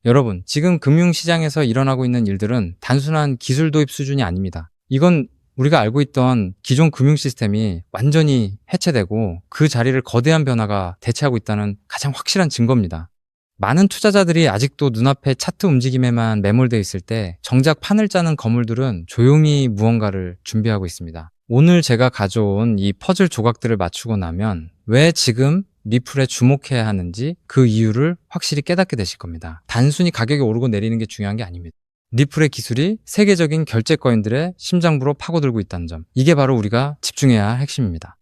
여러분, 지금 금융시장에서 일어나고 있는 일들은 단순한 기술 도입 수준이 아닙니다. 이건 우리가 알고 있던 기존 금융 시스템이 완전히 해체되고 그 자리를 거대한 변화가 대체하고 있다는 가장 확실한 증거입니다. 많은 투자자들이 아직도 눈앞에 차트 움직임에만 매몰되어 있을 때 정작 판을 짜는 거물들은 조용히 무언가를 준비하고 있습니다. 오늘 제가 가져온 이 퍼즐 조각들을 맞추고 나면 왜 지금 리플에 주목해야 하는지 그 이유를 확실히 깨닫게 되실 겁니다. 단순히 가격이 오르고 내리는 게 중요한 게 아닙니다. 리플의 기술이 세계적인 결제거인들의 심장부로 파고들고 있다는 점, 이게 바로 우리가 집중해야 할 핵심입니다.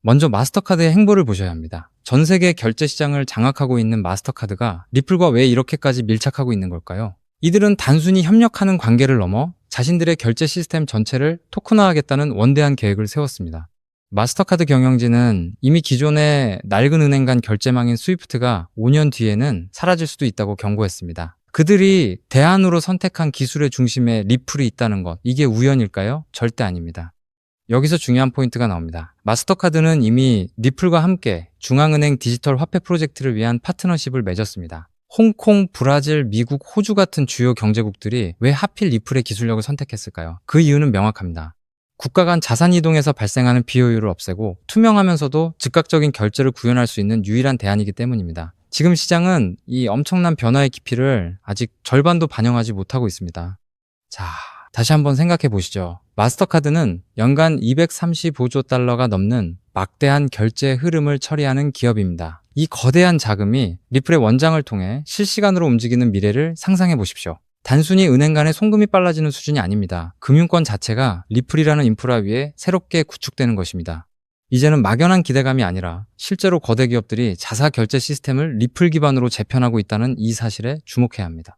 먼저 마스터카드의 행보를 보셔야 합니다. 전 세계 결제 시장을 장악하고 있는 마스터카드가 리플과 왜 이렇게까지 밀착하고 있는 걸까요? 이들은 단순히 협력하는 관계를 넘어 자신들의 결제 시스템 전체를 토큰화하겠다는 원대한 계획을 세웠습니다. 마스터카드 경영진은 이미 기존의 낡은 은행 간 결제망인 스위프트가 5년 뒤에는 사라질 수도 있다고 경고했습니다. 그들이 대안으로 선택한 기술의 중심에 리플이 있다는 것, 이게 우연일까요? 절대 아닙니다. 여기서 중요한 포인트가 나옵니다. 마스터카드는 이미 리플과 함께 중앙은행 디지털 화폐 프로젝트를 위한 파트너십을 맺었습니다. 홍콩, 브라질, 미국, 호주 같은 주요 경제국들이 왜 하필 리플의 기술력을 선택했을까요? 그 이유는 명확합니다. 국가 간 자산 이동에서 발생하는 비효율을 없애고 투명하면서도 즉각적인 결제를 구현할 수 있는 유일한 대안이기 때문입니다. 지금 시장은 이 엄청난 변화의 깊이를 아직 절반도 반영하지 못하고 있습니다. 자, 다시 한번 생각해 보시죠. 마스터카드는 연간 235조 달러가 넘는 막대한 결제 흐름을 처리하는 기업입니다. 이 거대한 자금이 리플의 원장을 통해 실시간으로 움직이는 미래를 상상해 보십시오. 단순히 은행 간의 송금이 빨라지는 수준이 아닙니다. 금융권 자체가 리플이라는 인프라 위에 새롭게 구축되는 것입니다. 이제는 막연한 기대감이 아니라 실제로 거대 기업들이 자사 결제 시스템을 리플 기반으로 재편하고 있다는 이 사실에 주목해야 합니다.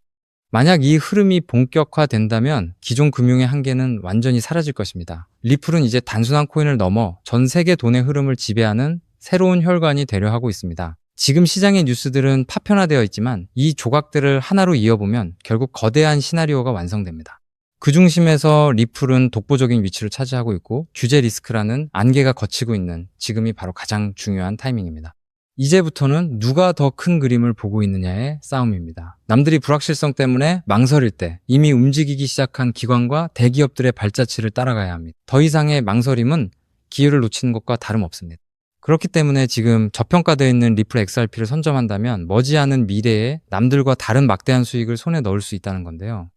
만약 이 흐름이 본격화된다면 기존 금융의 한계는 완전히 사라질 것입니다. 리플은 이제 단순한 코인을 넘어 전 세계 돈의 흐름을 지배하는 새로운 혈관이 되려 하고 있습니다. 지금 시장의 뉴스들은 파편화되어 있지만 이 조각들을 하나로 이어보면 결국 거대한 시나리오가 완성됩니다. 그 중심에서 리플은 독보적인 위치를 차지하고 있고 규제 리스크라는 안개가 걷히고 있는 지금이 바로 가장 중요한 타이밍입니다. 이제부터는 누가 더 큰 그림을 보고 있느냐의 싸움입니다. 남들이 불확실성 때문에 망설일 때 이미 움직이기 시작한 기관과 대기업들의 발자취를 따라가야 합니다. 더 이상의 망설임은 기회를 놓치는 것과 다름없습니다. 그렇기 때문에 지금 저평가되어 있는 리플 XRP를 선점한다면 머지않은 미래에 남들과 다른 막대한 수익을 손에 넣을 수 있다는 건데요.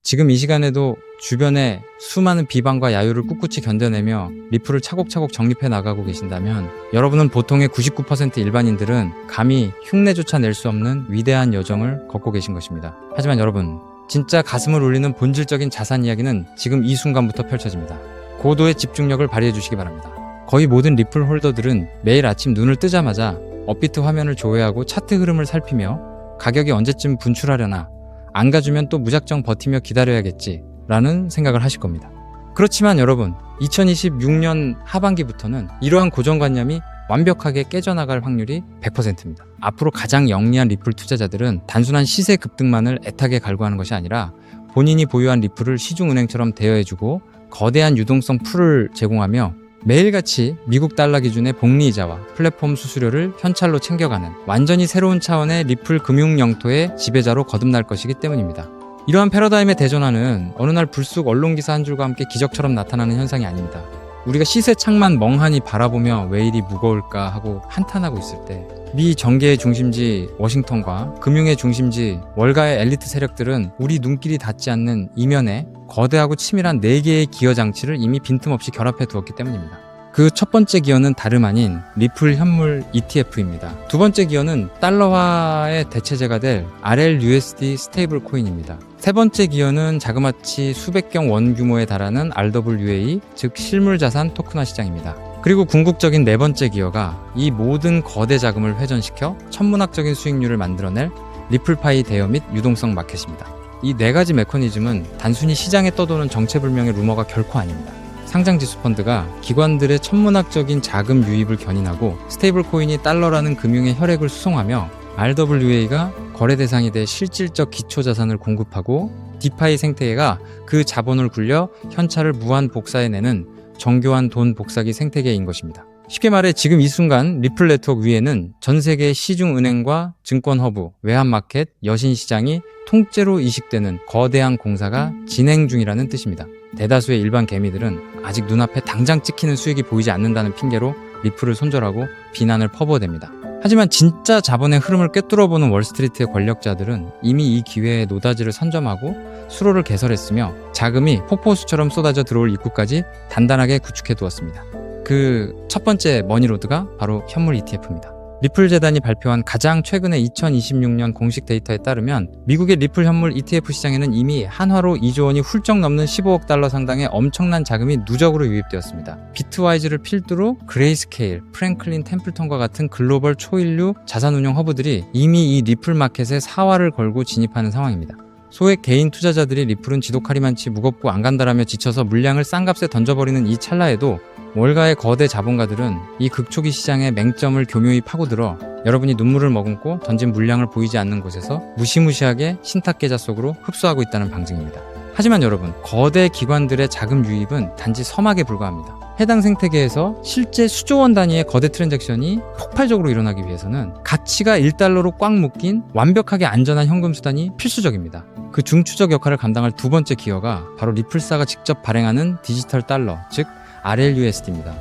지금 이 시간에도 주변에 수많은 비방과 야유를 꿋꿋이 견뎌내며 리플을 차곡차곡 정립해 나가고 계신다면 여러분은 보통의 99% 일반인들은 감히 흉내조차 낼 수 없는 위대한 여정을 걷고 계신 것입니다. 하지만 여러분, 진짜 가슴을 울리는 본질적인 자산 이야기는 지금 이 순간부터 펼쳐집니다. 고도의 집중력을 발휘해 주시기 바랍니다. 거의 모든 리플 홀더들은 매일 아침 눈을 뜨자마자 업비트 화면을 조회하고 차트 흐름을 살피며 가격이 언제쯤 분출하려나, 안 가주면 또 무작정 버티며 기다려야겠지 라는 생각을 하실 겁니다. 그렇지만 여러분, 2026년 하반기부터는 이러한 고정관념이 완벽하게 깨져나갈 확률이 100%입니다. 앞으로 가장 영리한 리플 투자자들은 단순한 시세 급등만을 애타게 갈구하는 것이 아니라 본인이 보유한 리플을 시중은행처럼 대여해주고 거대한 유동성 풀을 제공하며 매일같이 미국 달러 기준의 복리이자와 플랫폼 수수료를 현찰로 챙겨가는 완전히 새로운 차원의 리플 금융 영토의 지배자로 거듭날 것이기 때문입니다. 이러한 패러다임의 대전환은 어느 날 불쑥 언론기사 한 줄과 함께 기적처럼 나타나는 현상이 아닙니다. 우리가 시세창만 멍하니 바라보며 왜 이리 무거울까 하고 한탄하고 있을 때 미 정계의 중심지 워싱턴과 금융의 중심지 월가의 엘리트 세력들은 우리 눈길이 닿지 않는 이면에 거대하고 치밀한 4개의 기여 장치를 이미 빈틈없이 결합해 두었기 때문입니다. 그 첫 번째 기여는 다름 아닌 리플 현물 ETF입니다. 두 번째 기여는 달러화의 대체제가 될 RLUSD 스테이블 코인입니다. 세 번째 기여는 자그마치 수백경 원 규모에 달하는 RWA, 즉 실물자산 토큰화 시장입니다. 그리고 궁극적인 네 번째 기여가 이 모든 거대 자금을 회전시켜 천문학적인 수익률을 만들어낼 리플파이 대여 및 유동성 마켓입니다. 이 네 가지 메커니즘은 단순히 시장에 떠도는 정체불명의 루머가 결코 아닙니다. 상장지수 펀드가 기관들의 천문학적인 자금 유입을 견인하고 스테이블 코인이 달러라는 금융의 혈액을 수송하며 RWA가 거래 대상이 돼 실질적 기초자산을 공급하고 디파이 생태계가 그 자본을 굴려 현찰을 무한 복사해내는 정교한 돈 복사기 생태계인 것입니다. 쉽게 말해 지금 이 순간 리플 네트워크 위에는 전 세계의 시중은행과 증권허브, 외환마켓, 여신시장이 통째로 이식되는 거대한 공사가 진행 중이라는 뜻입니다. 대다수의 일반 개미들은 아직 눈앞에 당장 찍히는 수익이 보이지 않는다는 핑계로 리플을 손절하고 비난을 퍼부어댑니다. 하지만 진짜 자본의 흐름을 꿰뚫어보는 월스트리트의 권력자들은 이미 이 기회에 노다지를 선점하고 수로를 개설했으며 자금이 폭포수처럼 쏟아져 들어올 입구까지 단단하게 구축해두었습니다. 그 첫 번째 머니로드가 바로 현물 ETF입니다. 리플 재단이 발표한 가장 최근의 2026년 공식 데이터에 따르면 미국의 리플 현물 ETF 시장에는 이미 한화로 2조 원이 훌쩍 넘는 15억 달러 상당의 엄청난 자금이 누적으로 유입되었습니다. 비트와이즈를 필두로 그레이스케일, 프랭클린 템플턴과 같은 글로벌 초일류 자산운용 허브들이 이미 이 리플 마켓에 사활을 걸고 진입하는 상황입니다. 소액 개인 투자자들이 리플은 지독하리만치 무겁고 안 간다라며 지쳐서 물량을 싼 값에 던져버리는 이 찰나에도 월가의 거대 자본가들은 이 극초기 시장의 맹점을 교묘히 파고들어 여러분이 눈물을 머금고 던진 물량을 보이지 않는 곳에서 무시무시하게 신탁 계좌 속으로 흡수하고 있다는 방증입니다. 하지만 여러분, 거대 기관들의 자금 유입은 단지 서막에 불과합니다. 해당 생태계에서 실제 수조 원 단위의 거대 트랜잭션이 폭발적으로 일어나기 위해서는 가치가 1달러로 꽉 묶인 완벽하게 안전한 현금 수단이 필수적입니다. 그 중추적 역할을 감당할 두 번째 기여가 바로 리플사가 직접 발행하는 디지털 달러, 즉 RLUSD입니다.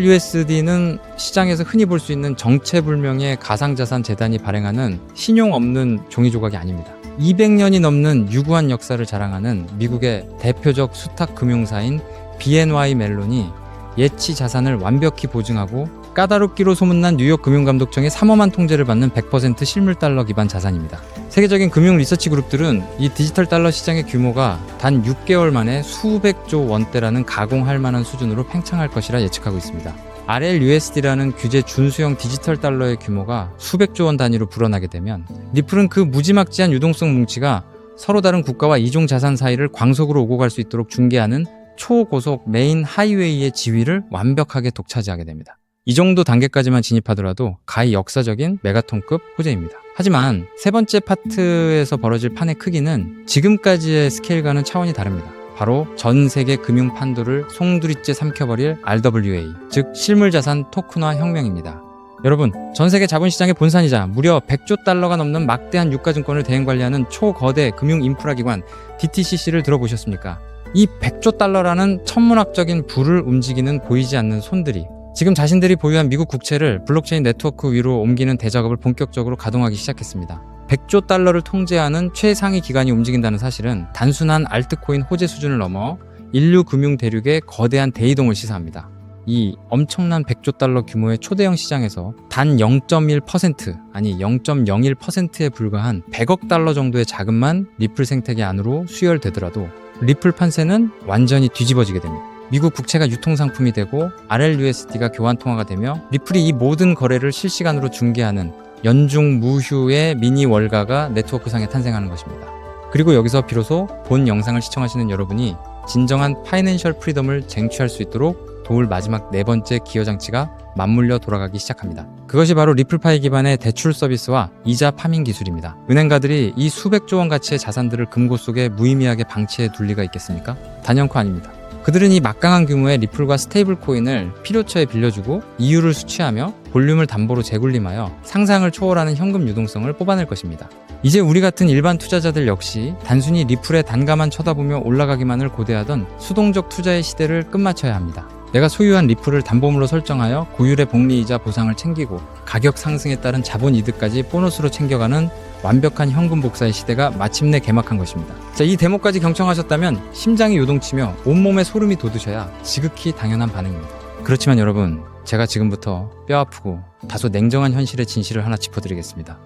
RLUSD는 시장에서 흔히 볼 수 있는 정체불명의 가상자산 재단이 발행하는 신용 없는 종이 조각이 아닙니다. 200년이 넘는 유구한 역사를 자랑하는 미국의 대표적 수탁 금융사인 BNY 멜론이 예치 자산을 완벽히 보증하고 까다롭기로 소문난 뉴욕 금융감독청의 삼엄한 통제를 받는 100% 실물 달러 기반 자산입니다. 세계적인 금융 리서치 그룹들은 이 디지털 달러 시장의 규모가 단 6개월 만에 수백조 원대라는 가공할 만한 수준으로 팽창할 것이라 예측하고 있습니다. RLUSD라는 규제 준수형 디지털 달러의 규모가 수백조 원 단위로 불어나게 되면 리플은 그 무지막지한 유동성 뭉치가 서로 다른 국가와 이종 자산 사이를 광속으로 오고 갈 수 있도록 중개하는 초고속 메인 하이웨이의 지위를 완벽하게 독차지하게 됩니다. 이 정도 단계까지만 진입하더라도 가히 역사적인 메가톤급 호재입니다. 하지만 세 번째 파트에서 벌어질 판의 크기는 지금까지의 스케일과는 차원이 다릅니다. 바로 전 세계 금융 판도를 송두리째 삼켜버릴 RWA, 즉 실물자산 토큰화 혁명입니다. 여러분, 전 세계 자본시장의 본산이자 무려 100조 달러가 넘는 막대한 유가증권을 대행관리하는 초거대 금융 인프라 기관 DTCC를 들어보셨습니까? 이 100조 달러라는 천문학적인 불을 움직이는 보이지 않는 손들이 지금 자신들이 보유한 미국 국채를 블록체인 네트워크 위로 옮기는 대작업을 본격적으로 가동하기 시작했습니다. 100조 달러를 통제하는 최상위 기관이 움직인다는 사실은 단순한 알트코인 호재 수준을 넘어 인류 금융 대륙의 거대한 대이동을 시사합니다. 이 엄청난 100조 달러 규모의 초대형 시장에서 단 0.1% 아니 0.01%에 불과한 100억 달러 정도의 자금만 리플 생태계 안으로 수혈되더라도 리플 판세는 완전히 뒤집어지게 됩니다. 미국 국채가 유통상품이 되고 RLUSD가 교환통화가 되며 리플이 이 모든 거래를 실시간으로 중개하는 연중 무휴의 미니 월가가 네트워크상에 탄생하는 것입니다. 그리고 여기서 비로소 본 영상을 시청하시는 여러분이 진정한 파이낸셜 프리덤을 쟁취할 수 있도록 도울 마지막 네 번째 기여장치가 맞물려 돌아가기 시작합니다. 그것이 바로 리플파이 기반의 대출 서비스와 이자 파밍 기술입니다. 은행가들이 이 수백조 원 가치의 자산들을 금고 속에 무의미하게 방치해 둘 리가 있겠습니까? 단연코 아닙니다. 그들은 이 막강한 규모의 리플과 스테이블 코인을 필요처에 빌려주고 이유를 수취하며 볼륨을 담보로 재굴림하여 상상을 초월하는 현금 유동성을 뽑아낼 것입니다. 이제 우리 같은 일반 투자자들 역시 단순히 리플의 단가만 쳐다보며 올라가기만을 고대하던 수동적 투자의 시대를 끝마쳐야 합니다. 내가 소유한 리플을 담보물로 설정하여 고율의 복리이자 보상을 챙기고 가격 상승에 따른 자본 이득까지 보너스로 챙겨가는 완벽한 현금 복사의 시대가 마침내 개막한 것입니다. 자, 이 대목까지 경청하셨다면 심장이 요동치며 온몸에 소름이 돋으셔야 지극히 당연한 반응입니다. 그렇지만 여러분, 제가 지금부터 뼈아프고 다소 냉정한 현실의 진실을 하나 짚어드리겠습니다.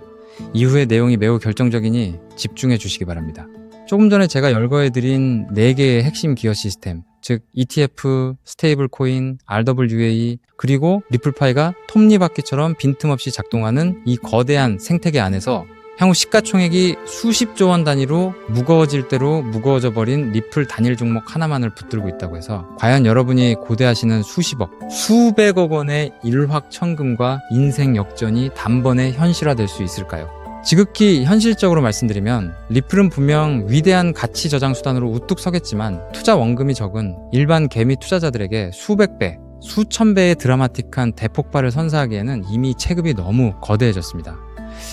이후의 내용이 매우 결정적이니 집중해 주시기 바랍니다. 조금 전에 제가 열거해드린 4개의 핵심 기여 시스템, 즉 ETF, 스테이블 코인, RWA, 그리고 리플파이가 톱니바퀴처럼 빈틈없이 작동하는 이 거대한 생태계 안에서 향후 시가총액이 수십조 원 단위로 무거워질 대로 무거워져 버린 리플 단일 종목 하나만을 붙들고 있다고 해서 과연 여러분이 고대하시는 수십억, 수백억 원의 일확천금과 인생 역전이 단번에 현실화될 수 있을까요? 지극히 현실적으로 말씀드리면 리플은 분명 위대한 가치 저장 수단으로 우뚝 서겠지만 투자 원금이 적은 일반 개미 투자자들에게 수백 배, 수천 배의 드라마틱한 대폭발을 선사하기에는 이미 체급이 너무 거대해졌습니다.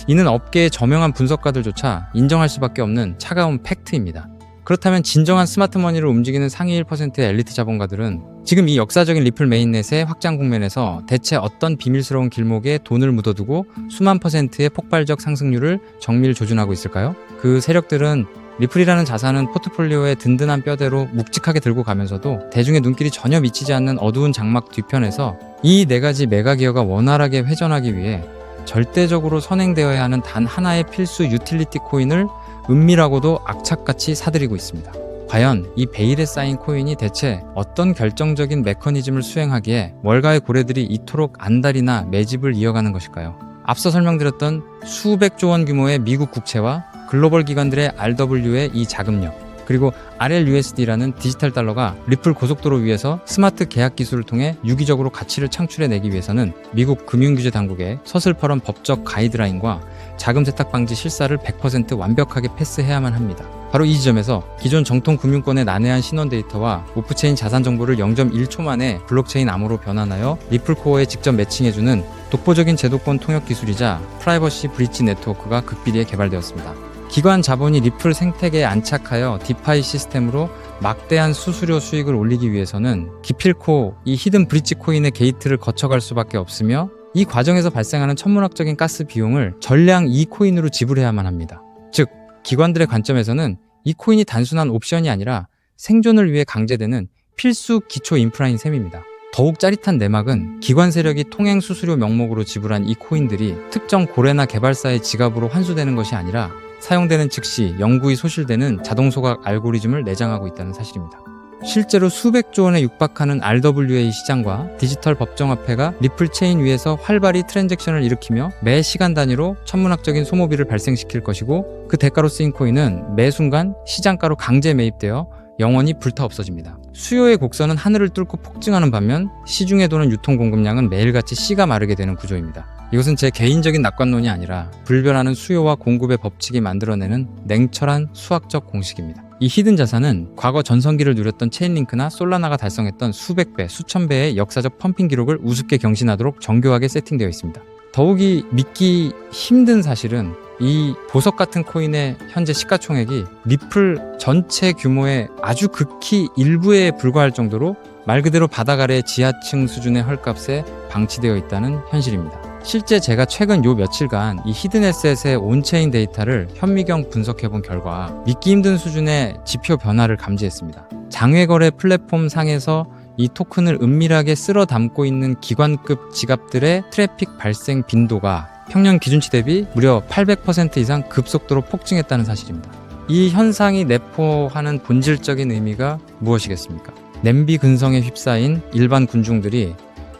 이는 업계의 저명한 분석가들조차 인정할 수밖에 없는 차가운 팩트입니다. 그렇다면 진정한 스마트머니를 움직이는 상위 1%의 엘리트 자본가들은 지금 이 역사적인 리플 메인넷의 확장 국면에서 대체 어떤 비밀스러운 길목에 돈을 묻어두고 수만 %의 폭발적 상승률을 정밀 조준하고 있을까요? 그 세력들은 리플이라는 자산은 포트폴리오의 든든한 뼈대로 묵직하게 들고 가면서도 대중의 눈길이 전혀 미치지 않는 어두운 장막 뒤편에서 이 네 가지 메가기어가 원활하게 회전하기 위해 절대적으로 선행되어야 하는 단 하나의 필수 유틸리티 코인을 은밀하고도 악착같이 사들이고 있습니다. 과연 이 베일에 쌓인 코인이 대체 어떤 결정적인 메커니즘을 수행하기에 월가의 고래들이 이토록 안달이나 매집을 이어가는 것일까요? 앞서 설명드렸던 수백조 원 규모의 미국 국채와 글로벌 기관들의 RW의 이 자금력, 그리고 RLUSD라는 디지털 달러가 리플 고속도로 위에서 스마트 계약 기술을 통해 유기적으로 가치를 창출해내기 위해서는 미국 금융규제 당국의 서슬퍼런 법적 가이드라인과 자금 세탁 방지 실사를 100% 완벽하게 패스해야만 합니다. 바로 이 지점에서 기존 정통 금융권의 난해한 신원 데이터와 오프체인 자산 정보를 0.1초 만에 블록체인 암호로 변환하여 리플 코어에 직접 매칭해주는 독보적인 제도권 통역 기술이자 프라이버시 브릿지 네트워크가 극비리에 개발되었습니다. 기관 자본이 리플 생태계에 안착하여 디파이 시스템으로 막대한 수수료 수익을 올리기 위해서는 기필코 이 히든 브릿지 코인의 게이트를 거쳐갈 수밖에 없으며 이 과정에서 발생하는 천문학적인 가스 비용을 전량 이 코인으로 지불해야만 합니다. 즉, 기관들의 관점에서는 이 코인이 단순한 옵션이 아니라 생존을 위해 강제되는 필수 기초 인프라인 셈입니다. 더욱 짜릿한 내막은 기관 세력이 통행 수수료 명목으로 지불한 이 코인들이 특정 고래나 개발사의 지갑으로 환수되는 것이 아니라 사용되는 즉시 영구히 소실되는 자동 소각 알고리즘을 내장하고 있다는 사실입니다. 실제로 수백조 원에 육박하는 RWA 시장과 디지털 법정화폐가 리플 체인 위에서 활발히 트랜잭션을 일으키며 매 시간 단위로 천문학적인 소모비를 발생시킬 것이고, 그 대가로 쓰인 코인은 매 순간 시장가로 강제 매입되어 영원히 불타 없어집니다. 수요의 곡선은 하늘을 뚫고 폭증하는 반면 시중에 도는 유통 공급량은 매일같이 씨가 마르게 되는 구조입니다. 이것은 제 개인적인 낙관론이 아니라 불변하는 수요와 공급의 법칙이 만들어내는 냉철한 수학적 공식입니다. 이 히든 자산은 과거 전성기를 누렸던 체인링크나 솔라나가 달성했던 수백 배, 수천 배의 역사적 펌핑 기록을 우습게 경신하도록 정교하게 세팅되어 있습니다. 더욱이 믿기 힘든 사실은 이 보석 같은 코인의 현재 시가총액이 리플 전체 규모의 아주 극히 일부에 불과할 정도로 말 그대로 바닥 아래 지하층 수준의 헐값에 방치되어 있다는 현실입니다. 실제 제가 최근 요 며칠간 이 히든에셋의 온체인 데이터를 현미경 분석해본 결과 믿기 힘든 수준의 지표 변화를 감지했습니다. 장외거래 플랫폼 상에서 이 토큰을 은밀하게 쓸어 담고 있는 기관급 지갑들의 트래픽 발생 빈도가 평년 기준치 대비 무려 800% 이상 급속도로 폭증했다는 사실입니다. 이 현상이 내포하는 본질적인 의미가 무엇이겠습니까? 냄비 근성에 휩싸인 일반 군중들이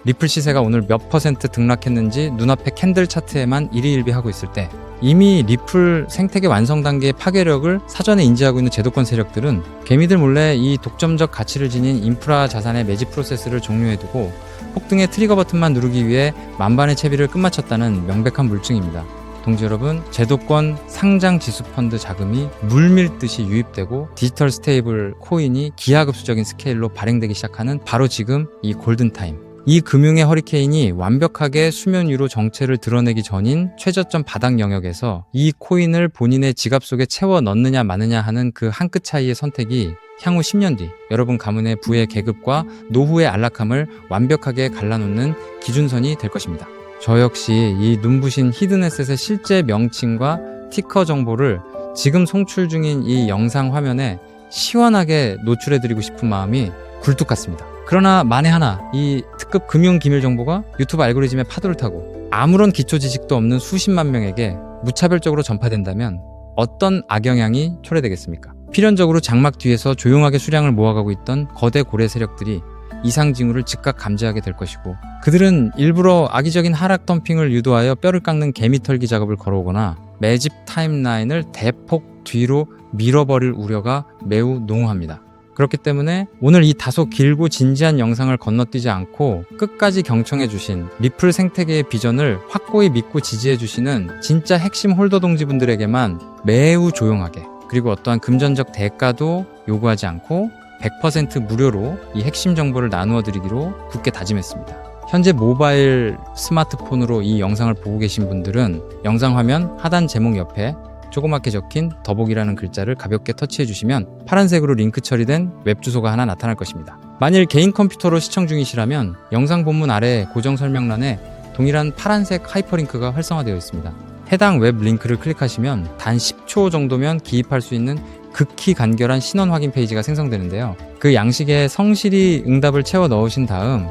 리플 시세가 오늘 몇 % 등락했는지 눈앞에 캔들 차트에만 일희일비하고 있을 때, 이미 리플 생태계 완성 단계의 파괴력을 사전에 인지하고 있는 제도권 세력들은 개미들 몰래 이 독점적 가치를 지닌 인프라 자산의 매집 프로세스를 종료해두고 폭등의 트리거 버튼만 누르기 위해 만반의 채비를 끝마쳤다는 명백한 물증입니다. 동지 여러분, 제도권 상장 지수 펀드 자금이 물밀듯이 유입되고 디지털 스테이블 코인이 기하급수적인 스케일로 발행되기 시작하는 바로 지금 이 골든타임, 이 금융의 허리케인이 완벽하게 수면 위로 정체를 드러내기 전인 최저점 바닥 영역에서 이 코인을 본인의 지갑 속에 채워 넣느냐 마느냐 하는 그 한 끗 차이의 선택이 향후 10년 뒤 여러분 가문의 부의 계급과 노후의 안락함을 완벽하게 갈라놓는 기준선이 될 것입니다. 저 역시 이 눈부신 히든에셋의 실제 명칭과 티커 정보를 지금 송출 중인 이 영상 화면에 시원하게 노출해드리고 싶은 마음이 굴뚝 같습니다. 그러나 만에 하나 이 특급 금융 기밀 정보가 유튜브 알고리즘의 파도를 타고 아무런 기초 지식도 없는 수십만 명에게 무차별적으로 전파된다면 어떤 악영향이 초래되겠습니까? 필연적으로 장막 뒤에서 조용하게 수량을 모아가고 있던 거대 고래 세력들이 이상 징후를 즉각 감지하게 될 것이고, 그들은 일부러 악의적인 하락 덤핑을 유도하여 뼈를 깎는 개미털기 작업을 걸어오거나 매집 타임라인을 대폭 뒤로 밀어버릴 우려가 매우 농후합니다. 그렇기 때문에 오늘 이 다소 길고 진지한 영상을 건너뛰지 않고 끝까지 경청해주신 리플 생태계의 비전을 확고히 믿고 지지해주시는 진짜 핵심 홀더 동지분들에게만 매우 조용하게, 그리고 어떠한 금전적 대가도 요구하지 않고 100% 무료로 이 핵심 정보를 나누어 드리기로 굳게 다짐했습니다. 현재 모바일 스마트폰으로 이 영상을 보고 계신 분들은 영상 화면 하단 제목 옆에 조그맣게 적힌 더보기라는 글자를 가볍게 터치해 주시면 파란색으로 링크 처리된 웹 주소가 하나 나타날 것입니다. 만일 개인 컴퓨터로 시청 중이시라면 영상 본문 아래 고정 설명란에 동일한 파란색 하이퍼링크가 활성화되어 있습니다. 해당 웹 링크를 클릭하시면 단 10초 정도면 기입할 수 있는 극히 간결한 신원 확인 페이지가 생성되는데요. 그 양식에 성실히 응답을 채워 넣으신 다음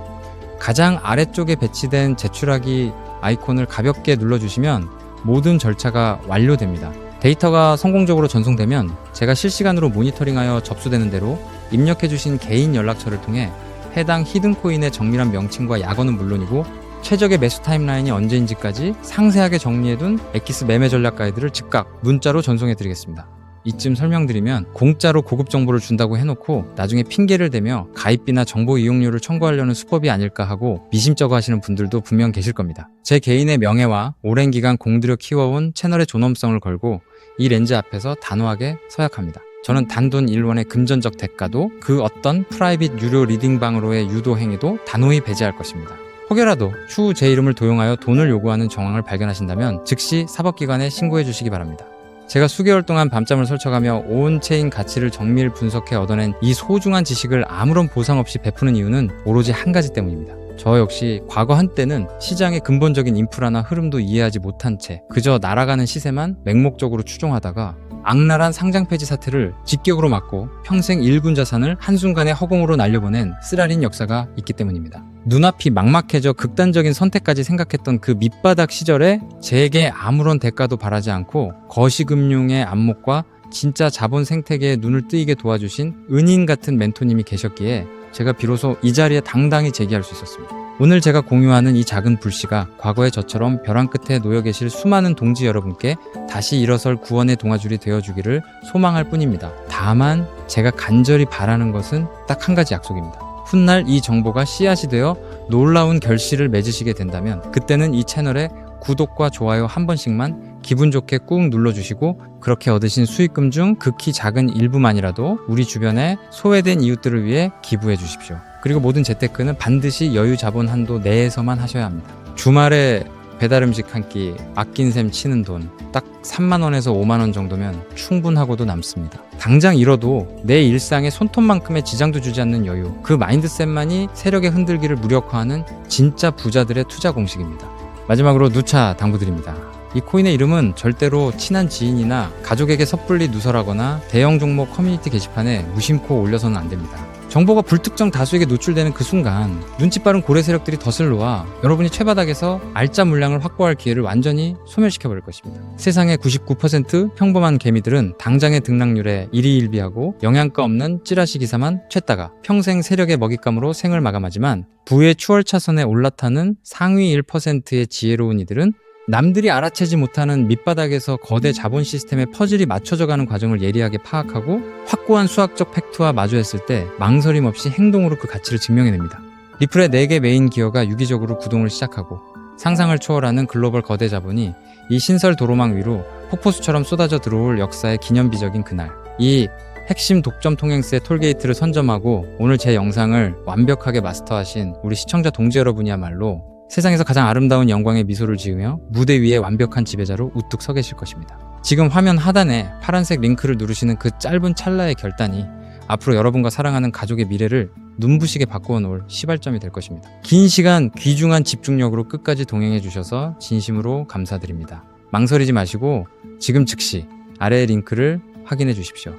가장 아래쪽에 배치된 제출하기 아이콘을 가볍게 눌러주시면 모든 절차가 완료됩니다. 데이터가 성공적으로 전송되면 제가 실시간으로 모니터링하여 접수되는 대로 입력해주신 개인 연락처를 통해 해당 히든코인의 정밀한 명칭과 약어는 물론이고 최적의 매수 타임라인이 언제인지까지 상세하게 정리해둔 엑기스 매매 전략 가이드를 즉각 문자로 전송해드리겠습니다. 이쯤 설명드리면 공짜로 고급 정보를 준다고 해놓고 나중에 핑계를 대며 가입비나 정보 이용료를 청구하려는 수법이 아닐까 하고 미심쩍어 하시는 분들도 분명 계실 겁니다. 제 개인의 명예와 오랜 기간 공들여 키워온 채널의 존엄성을 걸고 이 렌즈 앞에서 단호하게 서약합니다. 저는 단돈 1원의 금전적 대가도 그 어떤 프라이빗 유료 리딩방으로의 유도 행위도 단호히 배제할 것입니다. 혹여라도 추후 제 이름을 도용하여 돈을 요구하는 정황을 발견하신다면 즉시 사법기관에 신고해 주시기 바랍니다. 제가 수개월 동안 밤잠을 설쳐가며 온체인 가치를 정밀 분석해 얻어낸 이 소중한 지식을 아무런 보상 없이 베푸는 이유는 오로지 한 가지 때문입니다. 저 역시 과거 한때는 시장의 근본적인 인프라나 흐름도 이해하지 못한 채 그저 날아가는 시세만 맹목적으로 추종하다가 악랄한 상장 폐지 사태를 직격으로 맞고 평생 일군 자산을 한순간에 허공으로 날려보낸 쓰라린 역사가 있기 때문입니다. 눈앞이 막막해져 극단적인 선택까지 생각했던 그 밑바닥 시절에 제게 아무런 대가도 바라지 않고 거시금융의 안목과 진짜 자본 생태계에 눈을 뜨이게 도와주신 은인 같은 멘토님이 계셨기에 제가 비로소 이 자리에 당당히 제기할 수 있었습니다. 오늘 제가 공유하는 이 작은 불씨가 과거의 저처럼 벼랑 끝에 놓여 계실 수많은 동지 여러분께 다시 일어설 구원의 동아줄이 되어주기를 소망할 뿐입니다. 다만 제가 간절히 바라는 것은 딱 한 가지 약속입니다. 훗날 이 정보가 씨앗이 되어 놀라운 결실을 맺으시게 된다면 그때는 이 채널에 구독과 좋아요 한 번씩만 기분 좋게 꾹 눌러주시고 그렇게 얻으신 수익금 중 극히 작은 일부만이라도 우리 주변에 소외된 이웃들을 위해 기부해 주십시오. 그리고 모든 재테크는 반드시 여유 자본 한도 내에서만 하셔야 합니다. 주말에 배달 음식 한 끼 아낀 셈 치는 돈 딱 3만원에서 5만원 정도면 충분하고도 남습니다. 당장 잃어도 내 일상에 손톱만큼의 지장도 주지 않는 여유, 그 마인드셋만이 세력의 흔들기를 무력화하는 진짜 부자들의 투자 공식입니다. 마지막으로 누차 당부드립니다. 이 코인의 이름은 절대로 친한 지인이나 가족에게 섣불리 누설하거나 대형 종목 커뮤니티 게시판에 무심코 올려서는 안 됩니다. 정보가 불특정 다수에게 노출되는 그 순간 눈치 빠른 고래 세력들이 덫을 놓아 여러분이 최바닥에서 알짜 물량을 확보할 기회를 완전히 소멸시켜버릴 것입니다. 세상의 99% 평범한 개미들은 당장의 등락률에 일희일비하고 영양가 없는 찌라시 기사만 쬐다가 평생 세력의 먹잇감으로 생을 마감하지만 부의 추월차선에 올라타는 상위 1%의 지혜로운 이들은 남들이 알아채지 못하는 밑바닥에서 거대 자본 시스템의 퍼즐이 맞춰져가는 과정을 예리하게 파악하고 확고한 수학적 팩트와 마주했을 때 망설임 없이 행동으로 그 가치를 증명해냅니다. 리플의 4개 메인 기어가 유기적으로 구동을 시작하고 상상을 초월하는 글로벌 거대 자본이 이 신설 도로망 위로 폭포수처럼 쏟아져 들어올 역사의 기념비적인 그날, 이 핵심 독점 통행세 톨게이트를 선점하고 오늘 제 영상을 완벽하게 마스터하신 우리 시청자 동지 여러분이야말로 세상에서 가장 아름다운 영광의 미소를 지으며 무대 위에 완벽한 지배자로 우뚝 서 계실 것입니다. 지금 화면 하단에 파란색 링크를 누르시는 그 짧은 찰나의 결단이 앞으로 여러분과 사랑하는 가족의 미래를 눈부시게 바꾸어 놓을 시발점이 될 것입니다. 긴 시간 귀중한 집중력으로 끝까지 동행해 주셔서 진심으로 감사드립니다. 망설이지 마시고 지금 즉시 아래의 링크를 확인해 주십시오.